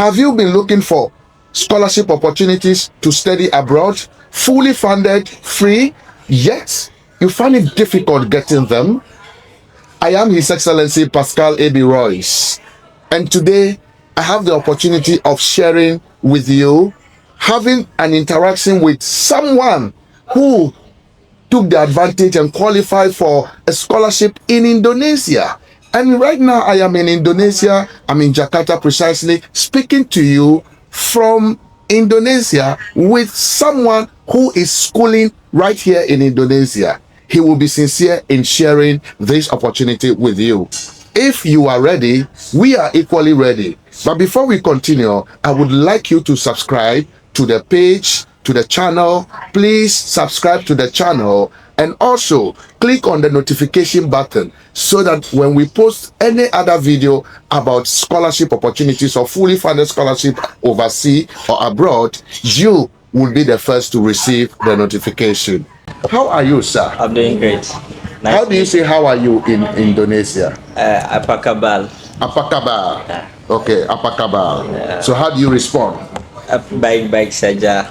Have you been looking for scholarship opportunities to study abroad, fully funded, free, yet you find it difficult getting them? I am His Excellency Paskal A.B. Rois, and today I have the opportunity of sharing with you, having an interaction with someone who took the advantage and qualified for a scholarship in Indonesia. And right now I am in Indonesia. I'm in Jakarta precisely, speaking to you from Indonesia with someone who is schooling right here in Indonesia. He will be sincere in sharing this opportunity with you. If you are ready, we are equally ready. But before we continue, I would like you to subscribe to the page, to the channel. Please subscribe to the channel and also click on the notification button so that when we post any other video about scholarship opportunities or fully funded scholarship overseas or abroad, you will be the first to receive the notification. How are you, sir? I'm doing great. Nice. How do you say how are you in Indonesia? Apa kabar? Apa kabar? Yeah. Okay, apa kabar? Yeah. So how do you respond? Baik-baik saja.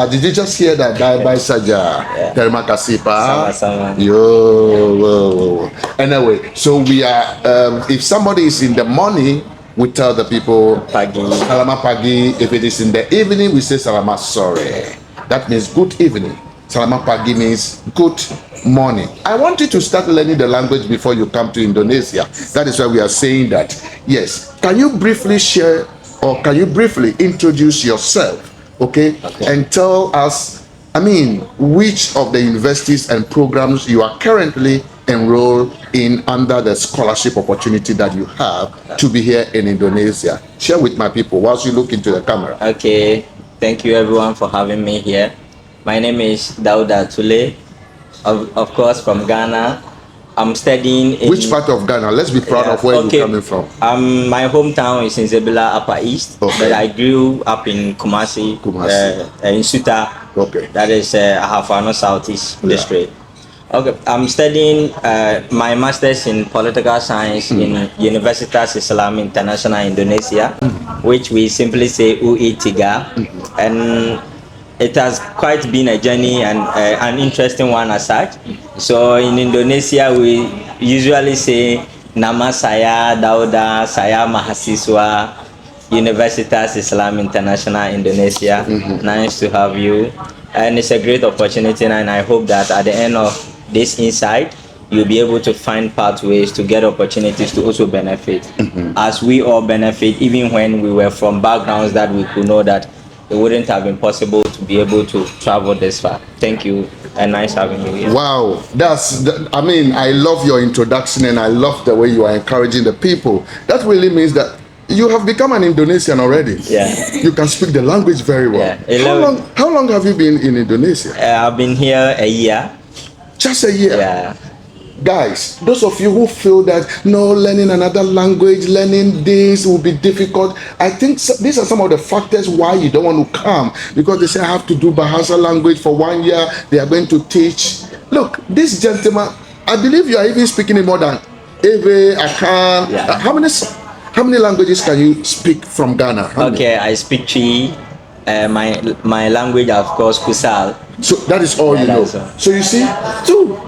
Did you just hear that? Bye-bye saja. Yeah. Terima kasih, Pak. Sama-sama. Yo. Anyway, so we are, if somebody is in the morning, we tell the people, Pagi. Selamat pagi. If it is in the evening, we say Selamat sore. That means good evening. Selamat pagi means good morning. I want you to start learning the language before you come to Indonesia. That is why we are saying that. Yes. Can you briefly share or can you briefly introduce yourself, okay, and tell us, which of the universities and programs you are currently enrolled in under the scholarship opportunity that you have to be here in Indonesia? Share with my people whilst you look into the camera. Okay. Thank you everyone for having me here. My name is Dauda Tule, of course from Ghana. I'm studying in... Which part of Ghana? Let's be proud of where you're coming from. My hometown is in Zebula, Upper East, but I grew up in Kumasi. In Suta. Okay. That is Ahafano Southeast District. Okay, I'm studying my master's in political science in Universitas Islam International Indonesia, which we simply say UI3. And it has quite been a journey and an interesting one as such. So in Indonesia, we usually say Nama saya Dauda, saya mahasiswa Universitas Islam International Indonesia. Nice to have you. And it's a great opportunity, and I hope that at the end of this insight, you'll be able to find pathways to get opportunities to also benefit. As we all benefit, even when we were from backgrounds that we could know that it wouldn't have been possible to be able to travel this far. Thank you, and nice having you here. Wow, I love your introduction, and I love the way you are encouraging the people. That really means that you have become an Indonesian already. Yeah. You can speak the language very well. Yeah. How long have you been in Indonesia? I've been here a year. Just a year? Yeah. Guys, those of you who feel that no, learning another language, learning this will be difficult, I think these are some of the factors why you don't want to come, because they say I have to do Bahasa language for 1 year, they are going to teach. Look, this gentleman, I believe you are even speaking in more than Eve, Akan. Yeah. How many languages can you speak from Ghana? Okay, I speak Twi. My language, of course, Kusal. So that is all you know. So you see, two.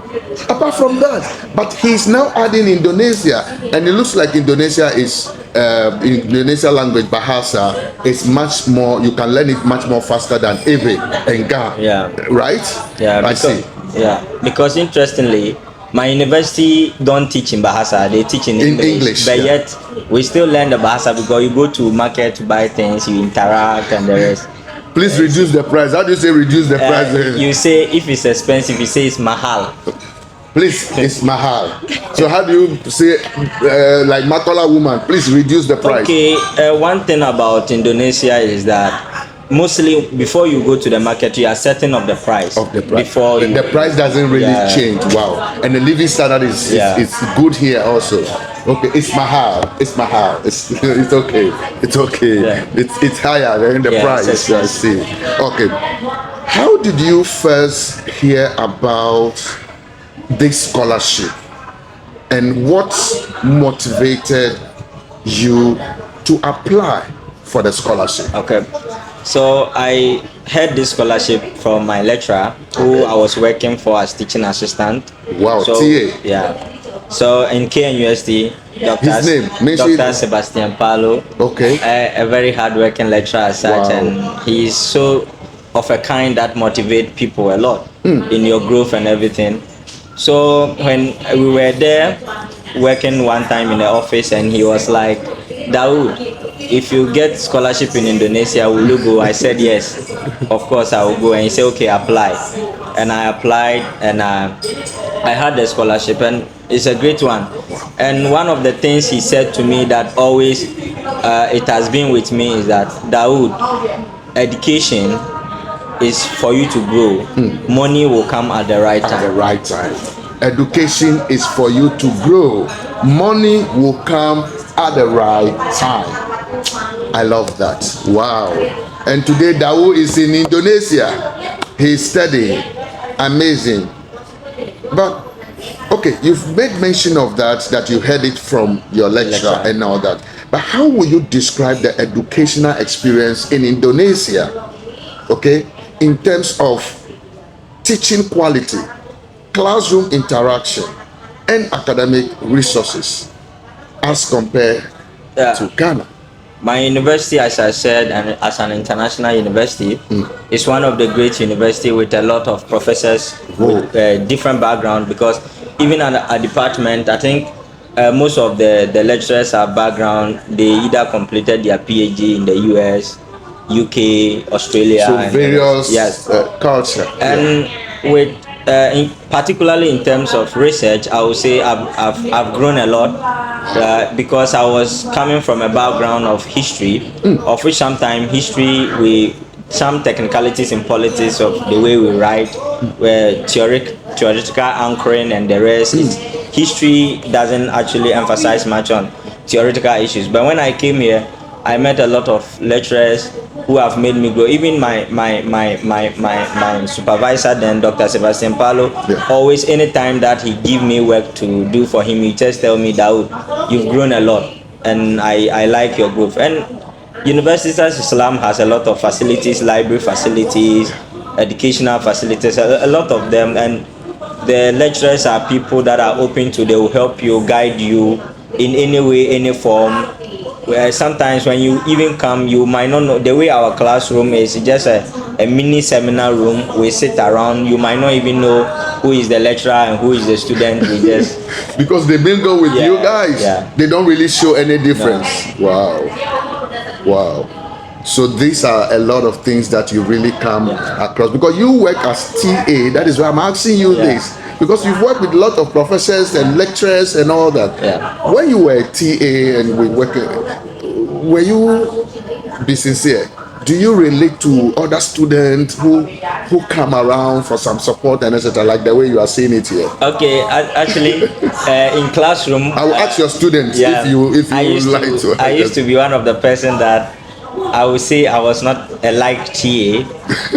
Apart from that, but he's now adding Indonesia, and it looks like Indonesia is Indonesia language Bahasa is much more. You can learn it much more faster than Eve and Ga. Yeah. Right. Yeah. I see. Yeah. Because interestingly, my university don't teach in Bahasa; they teach in English. But yet, we still learn the Bahasa because you go to market to buy things, you interact, and the rest. Please reduce the price. How do you say reduce the price? You say if it's expensive, you say it's mahal. Please, it's mahal. So how do you say, like Matola woman, please reduce the price? Okay, one thing about Indonesia is that mostly before you go to the market, you are certain of the price. Before the price doesn't really change. Wow. And the living standard is good here also. Okay, it's mahal. It's mahal. It's okay. It's okay. Yeah. It's higher than the price. I see. Okay. How did you first hear about this scholarship, and what motivated you to apply for the scholarship? Okay. So I had this scholarship from my lecturer who I was working for as teaching assistant. Wow, So TA. yeah. So in KNUST, His name, Dr. Sebastian Paulo, Okay. a very hardworking lecturer as such, Wow. and he's so of a kind that motivate people a lot in your growth and everything. So when we were there working one time in the office, and he was like, Dawood, if you get scholarship in Indonesia, will you go? I said yes, of course I will go. And he said, okay, apply. And I applied, and I had the scholarship, and it's a great one. And one of the things he said to me that always it has been with me is that, Dawood, education is for you to grow. Money will come at the right At the time. right time. Education is for you to grow. Money will come at the right time. I love that. Wow. And today Dawu is in Indonesia. He's studying. Amazing. But okay, you've made mention of that you heard it from your lecturer and all that. But how will you describe the educational experience in Indonesia? Okay, in terms of teaching quality, classroom interaction, and academic resources as compared to Ghana. My university, as I said, and as an international university, is one of the great universities with a lot of professors with different background. Because even at a department, I think most of the lecturers have background. They either completed their PhD in the US, UK, Australia, So and various yes, culture. and with particularly in terms of research, I would say I've grown a lot because I was coming from a background of history, of which sometimes history some technicalities in politics of the way we write, where theoretical anchoring and the rest. History doesn't actually emphasize much on theoretical issues. But when I came here, I met a lot of lecturers who have made me grow. Even my supervisor then, Dr. Sebastian Paulo, always anytime that he give me work to do for him, he just tell me, Dawood, you've grown a lot and I like your growth. And University of Islam has a lot of facilities, library facilities, educational facilities, a lot of them, and the lecturers are people that are open to, they will help you, guide you in any way, any form. Where sometimes when you even come, you might not know the way our classroom is just a mini seminar room. We sit around, you might not even know who is the lecturer and who is the student. We just because they mingle with you guys, they don't really show any difference. No. Wow. So these are a lot of things that you really come across, because you work as TA. That is why I'm asking you this, because you've worked with a lot of professors and lecturers and all that. When you were a TA and we work, were you, be sincere, do you relate to other students who come around for some support and etc., like the way you are saying it here? Okay, actually, in classroom, I will ask your students if you I used to be one of the person that I would say I was not a like TA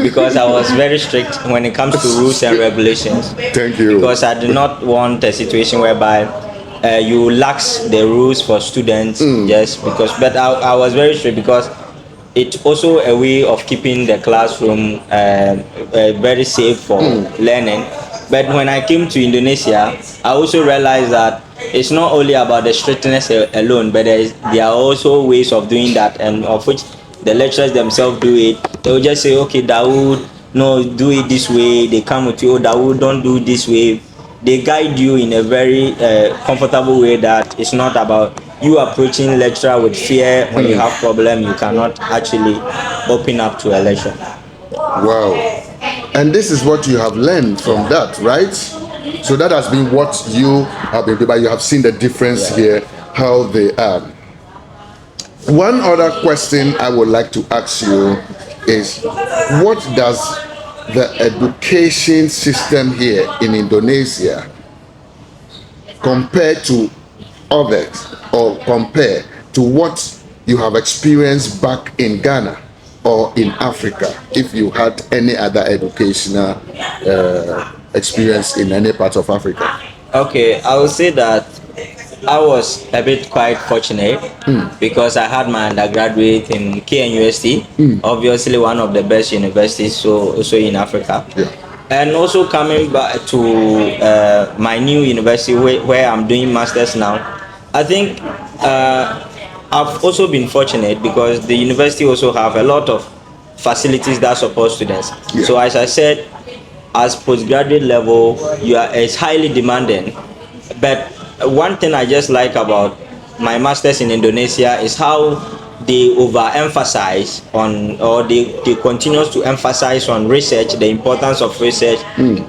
because I was very strict when it comes to rules and regulations. Thank you. Because I do not want a situation whereby you lax the rules for students just because. But I was very strict because it's also a way of keeping the classroom very safe for learning. But when I came to Indonesia, I also realized that it's not only about the strictness alone, but there are also ways of doing that, and of which the lecturers themselves do it. They will just say, okay, Dawood, no, do it this way. They come with you, oh, Dawood, don't do it this way. They guide you in a very comfortable way that it's not about you approaching lecturer with fear. When you have problem, you cannot actually open up to a lecture. Wow. And this is what you have learned from that, right? So that has been what you have been, but you have seen the difference here, how they are. One other question I would like to ask you is, what does the education system here in Indonesia compare to others, or compare to what you have experienced back in Ghana or in Africa, if you had any other educational experience in any part of Africa? Okay, I would say that I was a bit quite fortunate because I had my undergraduate in KNUST, obviously one of the best universities so also in Africa. Yeah. And also coming back to my new university where I'm doing masters now, I think I've also been fortunate because the university also have a lot of facilities that support students. Yeah. So as I said, as postgraduate level, it's highly demanding. But one thing I just like about my masters in Indonesia is how they overemphasize on, or they continue to emphasize on research, the importance of research,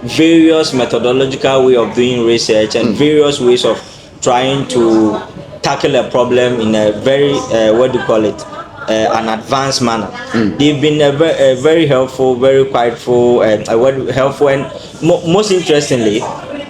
various methodological way of doing research, and various ways of trying to tackle a problem in a very what do you call it, an advanced manner. They've been a very helpful, very quietful, and helpful, and most interestingly,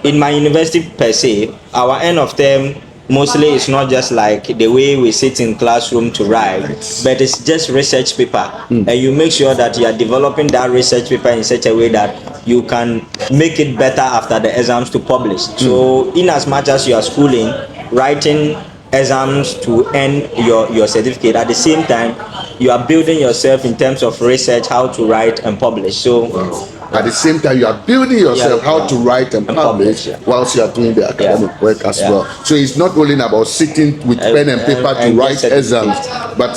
in my university per se, our end of term mostly it's not just like the way we sit in classroom to write, but it's just research paper, and you make sure that you are developing that research paper in such a way that you can make it better after the exams to publish. So in as much as you are schooling, writing exams to earn your certificate, at the same time you are building yourself in terms of research, how to write and publish. So at the same time, you are building yourself how to write and publish yeah. whilst you are doing the academic work as well. So it's not only about sitting with pen and paper to write exams, but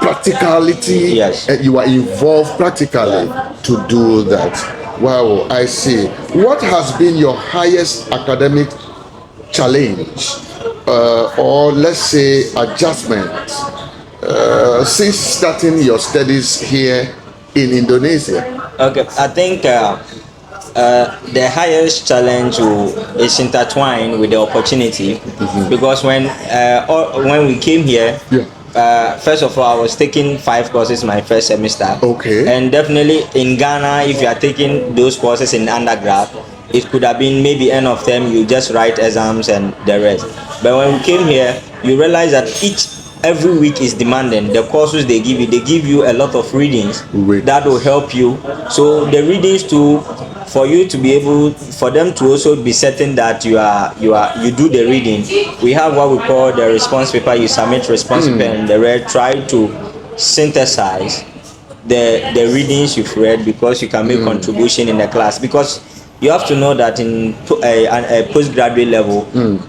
practicality. Yes. You are involved practically to do that. Wow, I see. What has been your highest academic challenge, or let's say adjustment, since starting your studies here in Indonesia? Okay, I think the highest challenge is intertwined with the opportunity, because when we came here, first of all, I was taking 5 courses my first semester. Okay. And definitely in Ghana, if you are taking those courses in undergrad, it could have been maybe end of term, you just write exams and the rest. But when we came here, you realize that every week is demanding. The courses they give you a lot of readings that will help you. So the readings too, for you to be able, for them to also be certain that you do the reading, we have what we call the response paper. You submit response paper and the rest, try to synthesize the readings you've read, because you can make contribution in the class. Because you have to know that in a postgraduate level,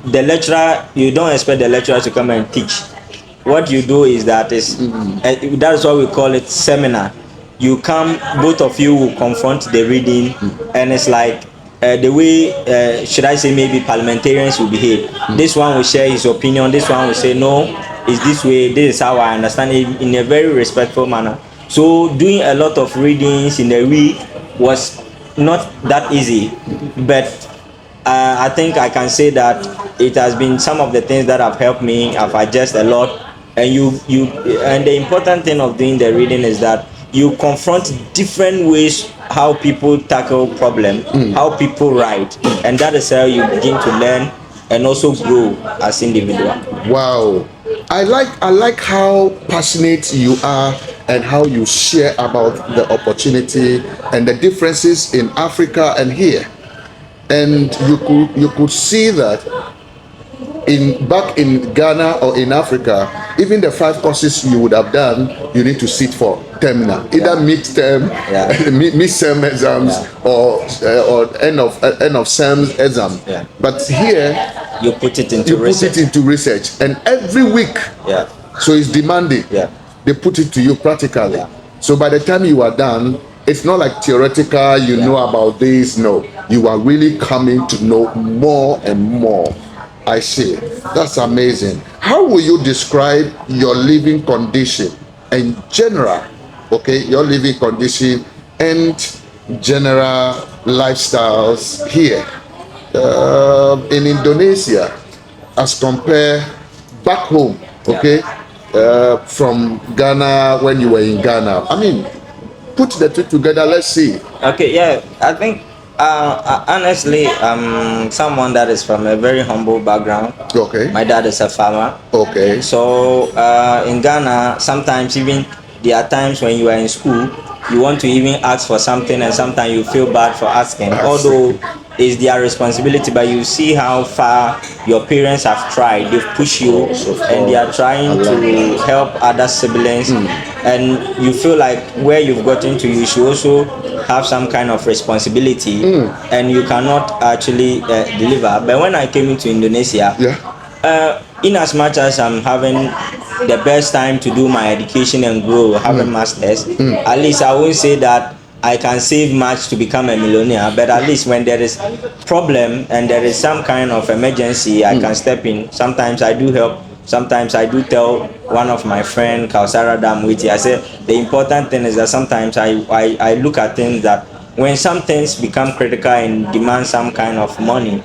the lecturer, you don't expect the lecturer to come and teach. What you do is that is what we call it seminar. You come, both of you will confront the reading, and it's like the way should I say maybe parliamentarians will behave. This one will share his opinion, this one will say no, it's this way, this is how I understand it, in a very respectful manner. So doing a lot of readings in a week was not that easy, but I think I can say that it has been some of the things that have helped me. I've adjusted a lot, and and the important thing of doing the reading is that you confront different ways how people tackle problem, how people write, and that is how you begin to learn and also grow as individual. Wow, I like how passionate you are and how you share about the opportunity and the differences in Africa and here. And you could see that back in Ghana or in Africa, even the 5 courses you would have done, you need to sit for terminal, either mid-term, mid-term exams, or end of term exam. But here you put it into research, and every week, so it's demanding. They put it to you practically. So by the time you are done, it's not like theoretical, you know about this. No, you are really coming to know more and more. I see. That's amazing. How will you describe your living condition in general? Okay, your living condition and general lifestyles here in Indonesia as compared back home. Okay, from Ghana when you were in Ghana. I mean, put the two together. Let's see. Okay, yeah, I think honestly, someone that is from a very humble background. Okay. My dad is a farmer. Okay. So in Ghana, sometimes even there are times when you are in school, you want to even ask for something, and sometimes you feel bad for asking. Although it's their responsibility, but you see how far your parents have tried. They've pushed you, and they are trying to help other siblings, and you feel like where you've gotten to, you should also have some kind of responsibility, and you cannot actually deliver. But when I came into Indonesia, in as much as I'm having the best time to do my education and grow, having masters, at least I won't say that I can save much to become a millionaire, but at least when there is problem and there is some kind of emergency, I can step in. Sometimes I do help. Sometimes I do tell one of my friend, Kausara Damwiti, I say the important thing is that sometimes I look at things that when some things become critical and demand some kind of money.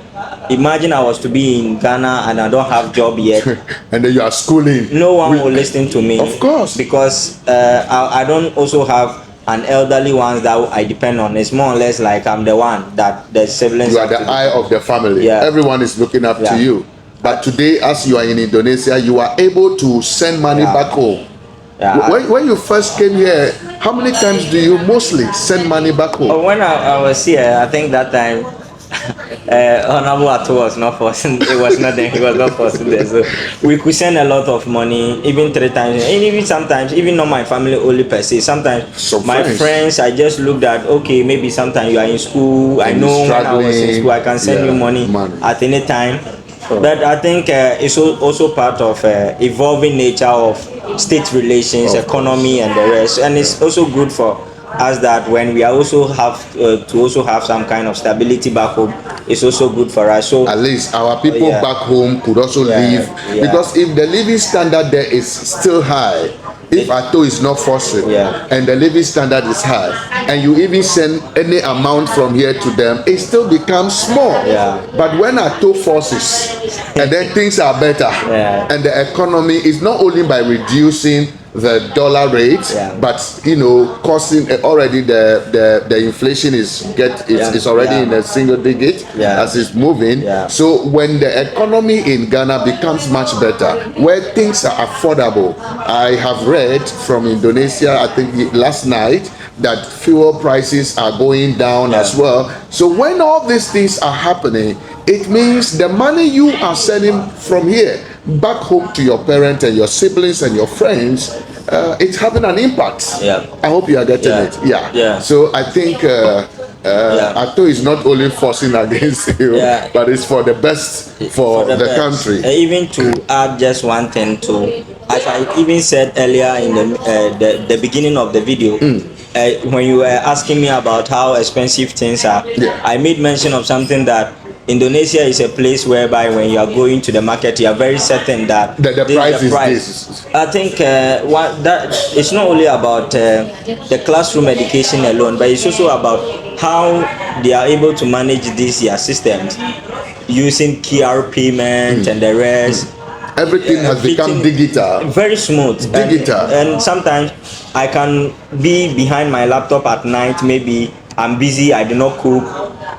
Imagine I was to be in Ghana and I don't have job yet. And then you are schooling. No one will listen to me. Of course. Because I don't also have an elderly ones that I depend on. It's more or less like I'm the one that the siblings. You are the eye of the family. Yeah. Everyone is looking up to you. But today, as you are in Indonesia, you are able to send money back home. Yeah. When you first came here, how many times do you mostly send money back home? When I was here, I think that time Honorable Ato was not forcing. It was not there. He was not forcing there. So we could send a lot of money, even 3 times, and even sometimes, even not my family only per se. Sometimes my friends, I just looked at. Okay, maybe sometimes you are in school. I know when I was in school, I can send you money at any time. But I think it's also part of evolving nature of state relations, economy, and the rest. And it's also good for us that when we are also have to also have some kind of stability back home, it's also good for us. So at least our people back home could also live, because if the living standard there is still high, if Ato is not forcing and the living standard is high, and you even send any amount from here to them, it still becomes small. But when Ato forces and then things are better, and the economy is not only by reducing the dollar rate, but causing already the inflation is already in a single digit as it's moving. So when the economy in Ghana becomes much better, where things are affordable, I have read from Indonesia, I think last night, that fuel prices are going down as well. So when all these things are happening, it means the money you are sending from here back home to your parents and your siblings and your friends, it's having an impact. I hope you are getting it. So I think Ato is not only forcing against you, but it's for the best for the country. Even to add just one thing to, as I even said earlier in the beginning of the video, when you were asking me about how expensive things are, I made mention of something that Indonesia is a place whereby when you are going to the market, you are very certain that the price is this. I think that it's not only about the classroom education alone, but it's also about how they are able to manage these systems using QR payment and the rest. Everything has become digital. Very smooth. Digital. And sometimes I can be behind my laptop at night. Maybe I'm busy, I do not cook.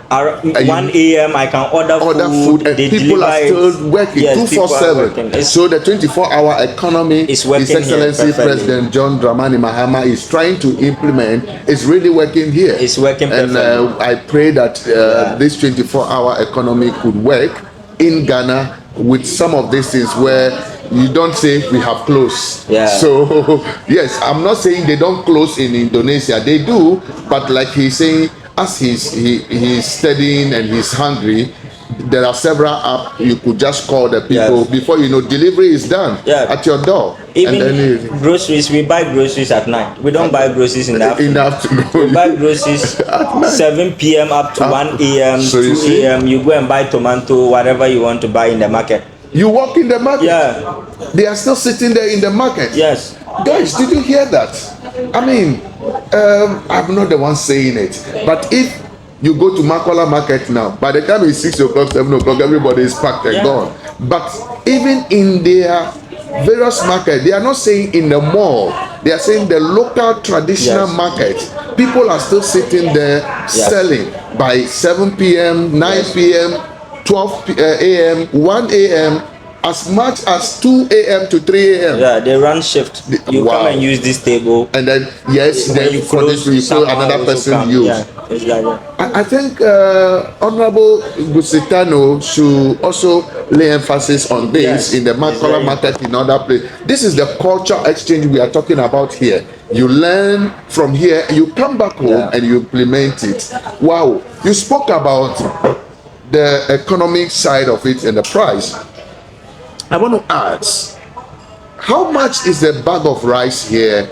1 a.m. I can order food and people are still working 24/7. So the 24-hour economy is working. His Excellency President John Dramani Mahama is trying to implement is really working here. It's working perfectly. And I pray that this 24-hour economy could work in Ghana with some of these things where you don't say we have closed. So yes, I'm not saying they don't close in Indonesia, they do, but like he's saying, as he's studying and he's hungry, there are several apps you could just call the people before delivery is done at your door. Even groceries, we buy groceries at night. We don't buy groceries in the afternoon. We buy groceries 7 p.m. up to 1 a.m., so 2 a.m. You go and buy tomato, whatever you want to buy in the market. You walk in the market. They are still sitting there in the market. Guys, did you hear that? I mean, I'm not the one saying it, but if you go to Makola market now, by the time it's 6 o'clock, 7 o'clock, everybody is packed and gone. But even in their various markets, they are not saying in the mall, they are saying the local traditional market. People are still sitting there selling by 7 p.m., 9 p.m., 12 a.m., 1 a.m., as much as 2 a.m. to 3 a.m. They run shift. You come and use this table, and then then you for this you another person use. It's like I think Honorable Gusitano should also lay emphasis on this Yes, in the it's color very market in other places. This is the culture exchange we are talking about here. You learn from here, you come back home and you implement it. Wow, you spoke about the economic side of it and the price. I want to ask, how much is a bag of rice here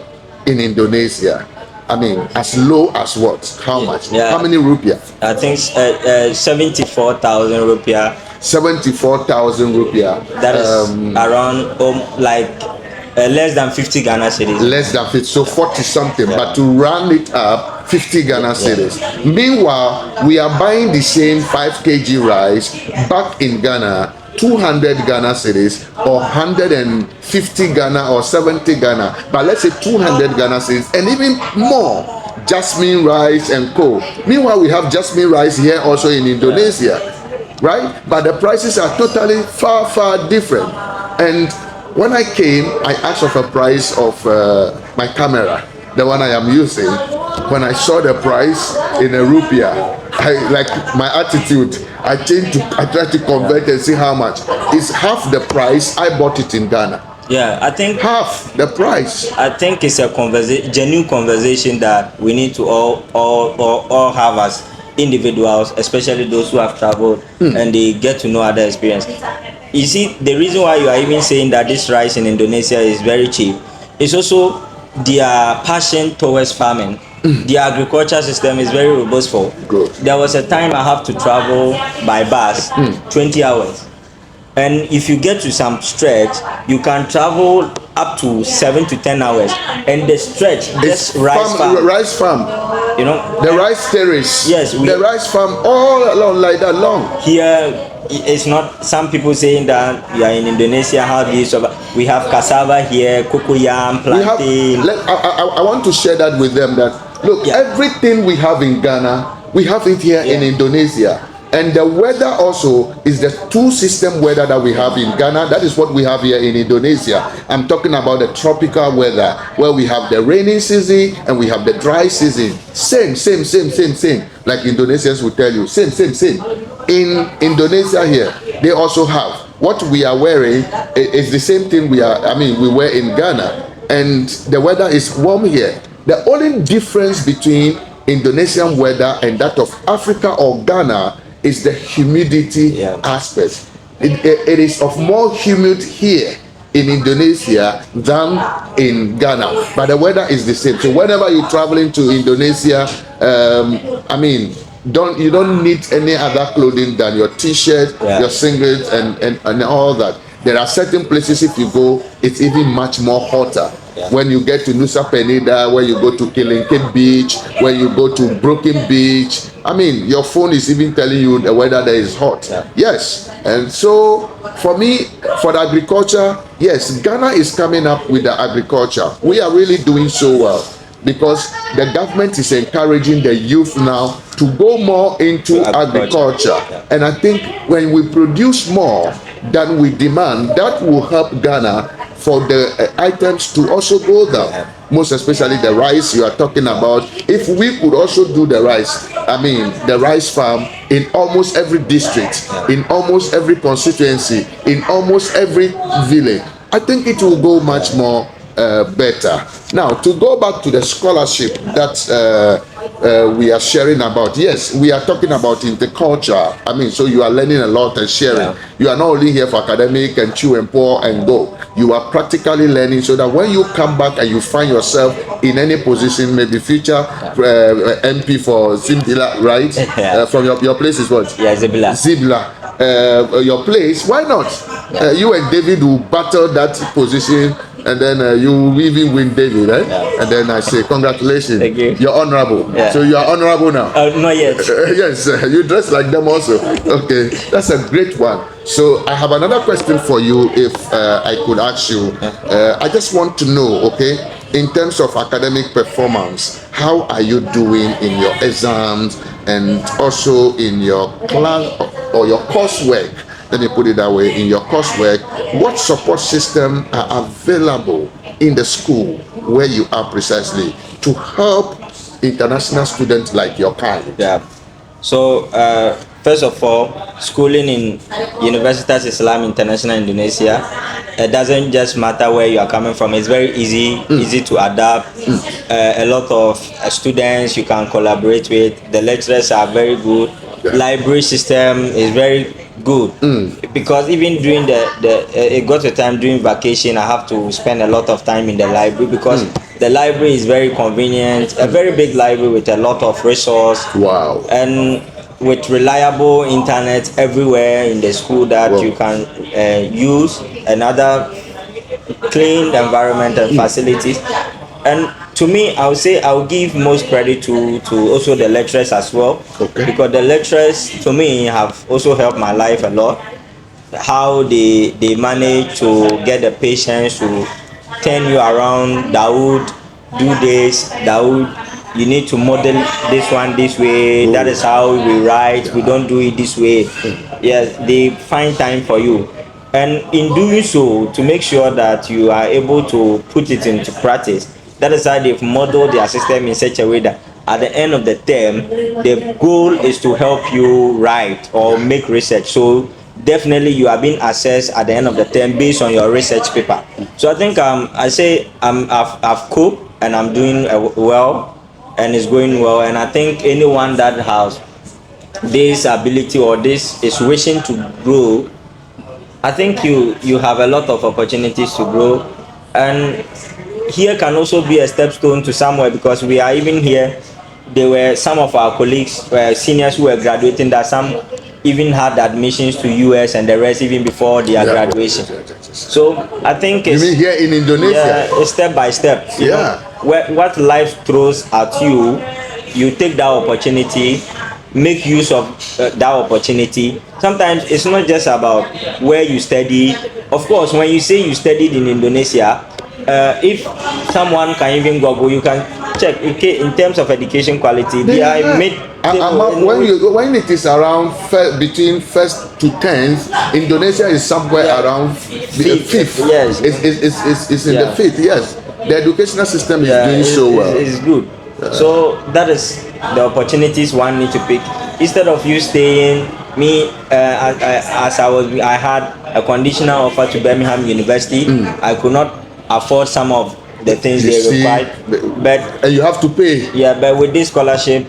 in Indonesia? I mean, as low as what? How much? Yeah. How many rupiah? I think 74,000 rupiah. 74,000 rupiah. That is around like less than 50 Ghana cedis. Less than 50, so 40 something. But to round it up, 50 Ghana cedis. Meanwhile, we are buying the same 5 kg rice back in Ghana, 200 Ghana cedis or 150 Ghana or 70 Ghana, but let's say 200 Ghana cedis and even more. Jasmine rice and co. Meanwhile, we have jasmine rice here also in Indonesia, right? But the prices are totally far different. And when I came, I asked of a price of my camera, the one I am using. When I saw the price in a rupiah, like my attitude, I tried to convert and see how much. It's half the price I bought it in Ghana. Yeah, I think half the price. I think it's a genuine conversation that we need to all have as individuals, especially those who have traveled and they get to know other experience. You see, the reason why you are even saying that this rice in Indonesia is very cheap is also their passion towards farming. The agriculture system is very robust for. Good. There was a time I have to travel by bus 20 hours. And if you get to some stretch, you can travel up to 7 to 10 hours. And the stretch, this rice farm, you know, the rice terrace. Yes, the rice farm all along like that long. Here, it's not. Some people saying that you are in Indonesia. How do you survive? We have cassava here, cocoyam, plantain. I want to share that with them. That look, everything we have in Ghana, we have it here in Indonesia. And the weather also is the two system weather that we have in Ghana. That is what we have here in Indonesia. I'm talking about the tropical weather where we have the rainy season and we have the dry season. Same. Like Indonesians will tell you, same. In Indonesia here, they also have what we are wearing is the same thing we wear in Ghana. And the weather is warm here. The only difference between Indonesian weather and that of Africa or Ghana is the humidity aspect. It is of more humid here in Indonesia than in Ghana, but the weather is the same. So whenever you're traveling to Indonesia, you don't need any other clothing than your t-shirt, your singlet, and all that. There are certain places if you go, it's even much more hotter. When you get to Nusa Penida, where you go to Kilinkin Beach, where you go to Broken Beach, your phone is even telling you the weather there is hot. Yes. And so for me, for the agriculture, yes, Ghana is coming up with the agriculture. We are really doing so well because the government is encouraging the youth now to go more into agriculture. And I think when we produce more than we demand, that will help Ghana for the items to also go down. Most especially the rice you are talking about. If we could also do the rice, the rice farm in almost every district, in almost every constituency, in almost every village, I think it will go much more better. Now, to go back to the scholarship that we are sharing about, yes, we are talking about interculture. So you are learning a lot and sharing. You are not only here for academic and chew and pour and go. You are practically learning so that when you come back and you find yourself in any position, maybe future MP for Zimbabwe, right? From your place is what? Yeah, Zibla. Your place, why not? You and David will battle that position, and then you will even win David, right? And then I say, congratulations. Thank you. You're honorable. Yeah. So you are honorable now. Not yet. Yes, you dress like them also. Okay, that's a great one. So I have another question for you, if I could ask you. I just want to know, okay, in terms of academic performance, how are you doing in your exams and also in your class or your coursework? Let me put it that way. In your coursework, what support system are available in the school where you are precisely to help international students like your kind? Yeah. So, first of all, schooling in Universitas Islam International Indonesia, it doesn't just matter where you are coming from. It's very easy to adapt. A lot of students you can collaborate with. The lecturers are very good. Library system is very good because even during it got a time during vacation I have to spend a lot of time in the library because the library is very convenient, a very big library with a lot of resource. Wow. And with reliable internet everywhere in the school that Wow. you can use, another clean environment and facilities. And to me, I would say I will give most credit to also the lecturers as well, Okay. because the lecturers to me have also helped my life a lot. How they manage to get the patients to turn you around. Dawood, do this. Dawood, you need to model this one this way. That is how we write. We don't do it this way. Yes, they find time for you. And in doing so, to make sure that you are able to put it into practice, that is how they've modeled their system in such a way that at the end of the term, the goal is to help you write or make research. So definitely you are being assessed at the end of the term based on your research paper. So I think I've coped and I'm doing well and it's going well. And I think anyone that has this ability or this is wishing to grow, I think you have a lot of opportunities to grow, and here can also be a stepstone to somewhere because we are even here. There were some of our colleagues, seniors who were graduating, that some even had admissions to US and the rest even before their graduation. So I think You mean here in Indonesia? yeah, it's step by step. You know, what life throws at you, you take that opportunity, make use of that opportunity. Sometimes it's not just about where you study. Of course, when you say you studied in Indonesia, if someone can even Google, you can check in terms of education quality. They are made. When it is around between first to 10th, Indonesia is somewhere around fifth. Yes, it's in the fifth. Yes, the educational system is doing so well. It's good. So that is the opportunities one need to pick instead of you staying. Me, I had a conditional offer to Birmingham University. I could not afford some of the things they required, but and you have to pay. Yeah, but with this scholarship,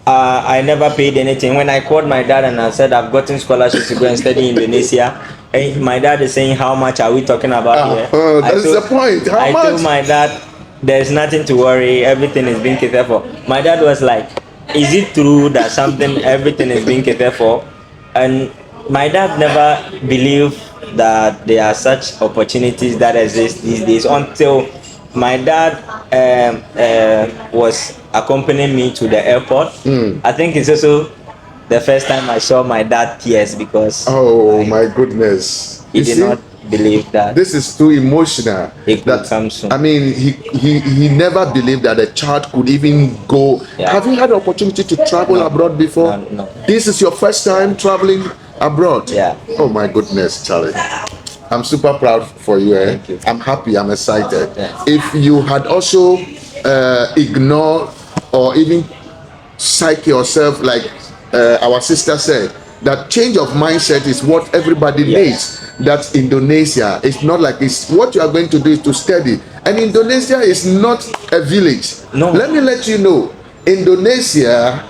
I never paid anything. When I called my dad and I said I've gotten scholarship to go and study in Indonesia, and my dad is saying, how much are we talking about here? That's the point. How much? I told my dad, there's nothing to worry, everything is being catered for. My dad was like, is it true that everything is being catered for? And my dad never believed that there are such opportunities that exist these days until my dad was accompanying me to the airport. I think it's also the first time I saw my dad tears because my goodness, he did not believe that this is too emotional. It could come soon. I mean, he never believed that a child could even go. Have you had the opportunity to travel abroad before? No. This is your first time traveling abroad? Yeah. Oh my goodness, Charlie. I'm super proud for you. Thank you. I'm happy. I'm excited. Yeah. If you had also ignored or even psych yourself, like our sister said, that change of mindset is what everybody needs. That's Indonesia. It's not like it's what you are going to do is to study. And Indonesia is not a village. No. Let me let you know, Indonesia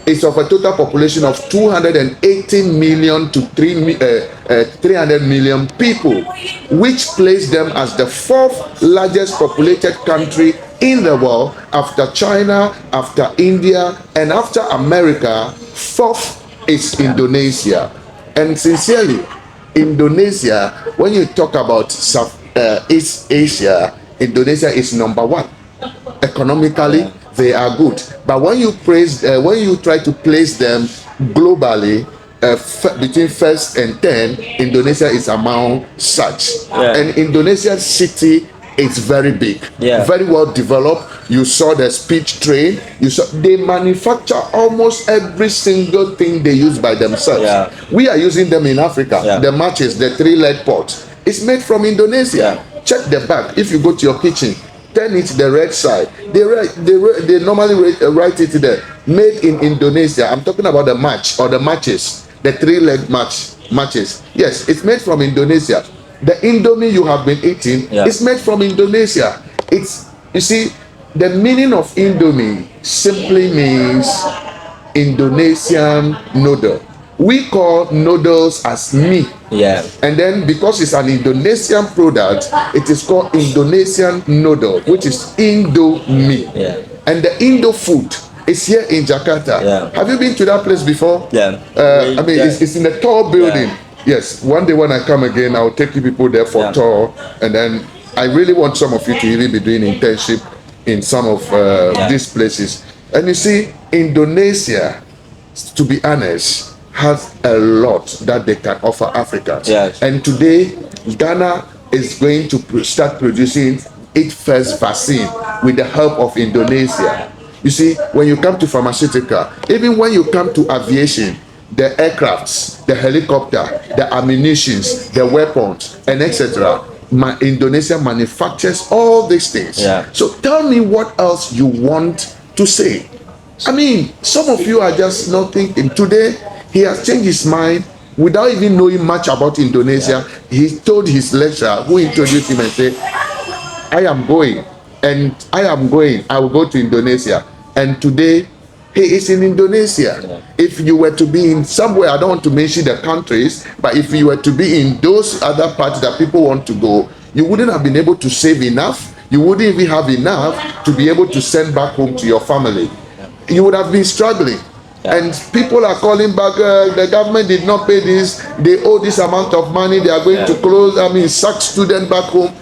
is of a total population of 280 million to 300 million people, which place them as the fourth largest populated country in the world after China, after India, and after America. Fourth is Indonesia. And sincerely, Indonesia, when you talk about East Asia, Indonesia is number one. Economically, they are good, but when you try to place them globally, between first and 10, Indonesia is among such. And Indonesia's city is very big, very well developed. You saw the speech train. They manufacture almost every single thing they use by themselves. We are using them in Africa. The matches, the 3-leg pot, it's made from Indonesia. Check the back. If you go to your kitchen, turn it the red side. They normally write it there, made in Indonesia. I'm talking about the match or the matches, the 3-leg matches. Yes, it's made from Indonesia. The Indomie you have been eating is made from Indonesia. It's, you see, the meaning of Indomie simply means Indonesian noodle. We call noodles as mie. Yeah. And then because it's an Indonesian product, it is called Indonesian noodle, which is Indomie. Yeah. And the Indo food is here in Jakarta. Yeah. Have you been to that place before? Yeah. I mean, it's in a tall building. Yes. One day when I come again, I'll take you people there for tour. And then I really want some of you to even be doing internship in some of these places. And you see, Indonesia, to be honest, has a lot that they can offer Africans. Yes. And today, Ghana is going to start producing its first vaccine with the help of Indonesia. You see, when you come to pharmaceutical, even when you come to aviation, the aircrafts, the helicopter, the ammunitions, the weapons, and etc., Indonesia manufactures all these things. Yeah. So tell me what else you want to say. I mean, some of you are just not thinking. Today, he has changed his mind without even knowing much about Indonesia. He told his lecturer who introduced him and said, I am going, I will go to Indonesia. And today, he is in Indonesia. Yeah. If you were to be in somewhere, I don't want to mention the countries, but if you were to be in those other parts that people want to go, you wouldn't have been able to save enough. You wouldn't even have enough to be able to send back home to your family. You would have been struggling. Yeah. And people are calling back, the government did not pay this, they owe this amount of money, they are going to close, sack students back home.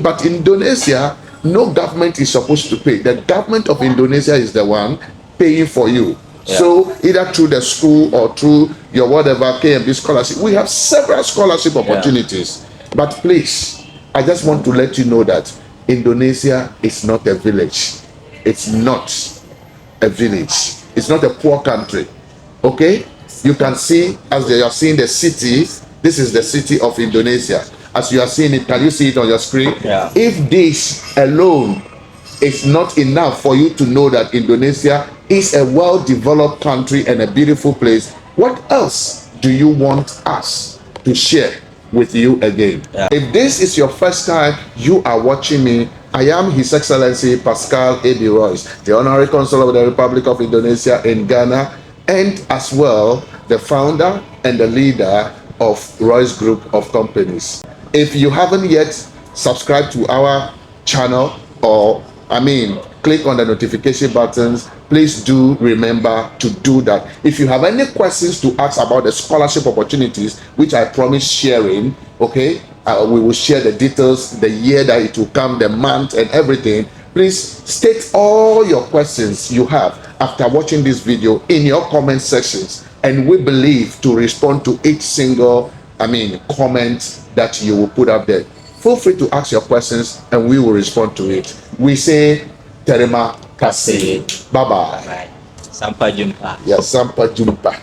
But Indonesia, no government is supposed to pay. The government of Indonesia is the one paying for you. Yeah. So either through the school or through your whatever KMB scholarship, we have several scholarship opportunities. But please, I just want to let you know that Indonesia is not a village. It's not a village. It's not a poor country. Okay? You can see, as you are seeing the city, this is the city of Indonesia. As you are seeing it, can you see it on your screen? Yeah. If this alone is not enough for you to know that Indonesia is a well-developed country and a beautiful place, what else do you want us to share with you again? Yeah. If this is your first time you are watching me, I am His Excellency Paskal A.B. Rois, the Honorary Consul of the Republic of Indonesia in Ghana, and as well the founder and the leader of Rois Group of Companies. If you haven't yet subscribed to our channel or click on the notification buttons, please do remember to do that. If you have any questions to ask about the scholarship opportunities, which I promise sharing, okay, we will share the details, the year that it will come, the month and everything. Please state all your questions you have after watching this video in your comment sections, and we believe to respond to each single comment that you will put up there. Feel free to ask your questions and we will respond to it. We say terima kasih. Bye bye. Sampai jumpa. Ya, sampai jumpa.